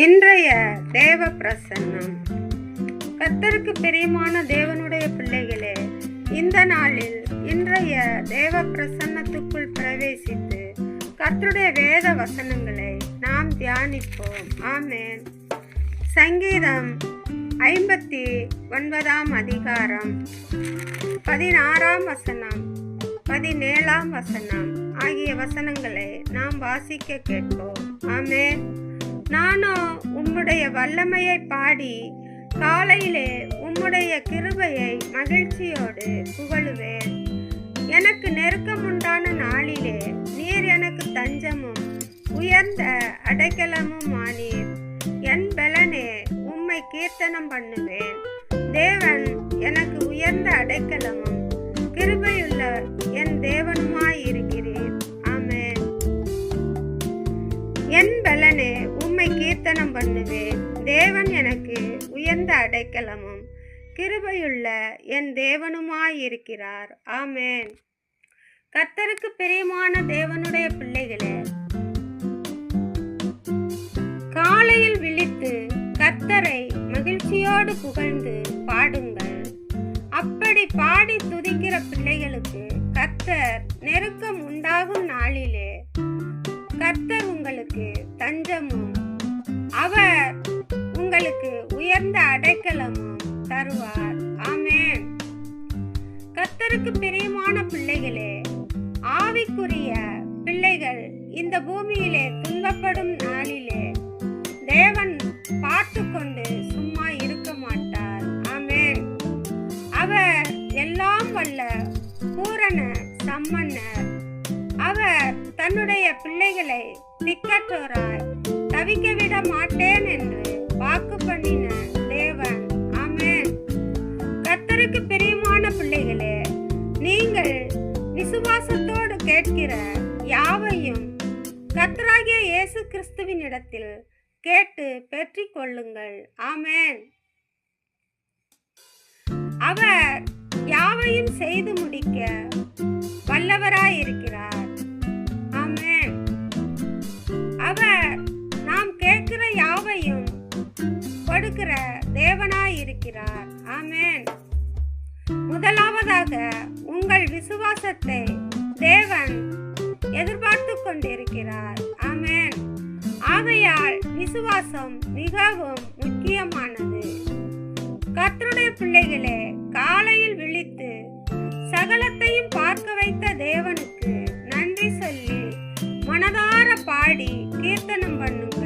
இன்றைய தேவ பிரசன்னம். கர்த்தருக்கு பிரியமான தேவனுடைய பிள்ளைகளே, இந்த நாளில் இன்றைய தேவ பிரசன்னத்துக்குள் பிரவேசித்து கர்த்தருடைய வேத வசனங்களை நாம் தியானிப்போம். ஆமென். சங்கீதம் 59 அதிகாரம் 16 வசனம் 17 வசனம் ஆகிய வசனங்களை நாம் வாசிக்க கேட்போம். ஆமென். நானோ உம்முடைய வல்லமையை பாடி காலையிலே உம்முடைய கிருபையை மகிழ்ச்சியோடு புகழுவேன். எனக்கு நெருக்கமுண்டான நாளிலே நீர் எனக்கு தஞ்சமும் உயர்ந்த அடைக்கலமும் ஆனீர். என் பலனே, உம்மை கீர்த்தனம் பண்ணுவேன். தேவன் எனக்கு உயர்ந்த அடைக்கலமும் கிருபையுள்ள என் தேவனுமாயிருக்கிறீர். ஆமென். என் பலனே, உம்மை கீர்த்தனம் பண்ணுவேன். தேவன் எனக்கு உயர்ந்த அடைக்கலமும் கிருபையுள்ள என் தேவனுமாயிருக்கிறார். ஆமென். கர்த்தருக்கு பிரியமான தேவனுடைய பிள்ளைகளே, காலையில் விழித்து கர்த்தரை மகிழ்ச்சியோடு புகழ்ந்து பாடுங்கள். அப்படி பாடி துதிக்கிற பிள்ளைகளுக்கு கர்த்தர் நெருக்கம் உண்டாகும் நாளிலே கர்த்தர் உங்களுக்கு தஞ்சமும் அவர் உங்களுக்கு உயர்ந்த அடைக்கலமும் தருவார். ஆமென். கர்த்தருக்கு பிரியமான பிள்ளைகளே, ஆவிக்குரிய பிள்ளைகள் இந்த பூமியிலே துன்பப்படும் நாளிலே தேவன் பார்த்து கொண்டு சும்மா இருக்க மாட்டார். ஆமென். அவர் எல்லாம் வல்ல பூரண சம்மன்னர். அவர் தன்னுடைய பிள்ளைகளை திக்கற்றோராய் தவிக்க விட மாட்டேன் என்று வாக்கு பண்ணின தேவன். ஆமென். கர்த்தருக்கு பிரியமான பிள்ளைகளே, நீங்கள் விசுவாசத்தோடு கேட்கிற யாவையும் கர்த்தராகிய இயேசு கிறிஸ்துவின் இடத்தில் கேட்டு பெற்றிக் கொள்ளுங்கள். ஆமென். அவர் யாவையும் செய்து முடிக்க வல்லவராயிருக்கிறார். ஆமென். அவர் நாம் கேட்கிற யாவையும் கொடுக்கிற தேவனாயிருக்கிறார். ஆமென். முதலாவதாக உங்கள் விசுவாசத்தை தேவன் எதிர்பார்த்து கொண்டிருக்கிறார். ஆமென். ஆகையால் விசுவாசம் மிகவும் முக்கியமானது. கர்த்தருடைய பிள்ளைகளே, காலையில் விழித்து சகலத்தையும் பார்க்க வைத்த தேவனுக்கு நன்றி சொல்லி மனதார பாடி கீர்த்தனம் பண்ணுங்கள்.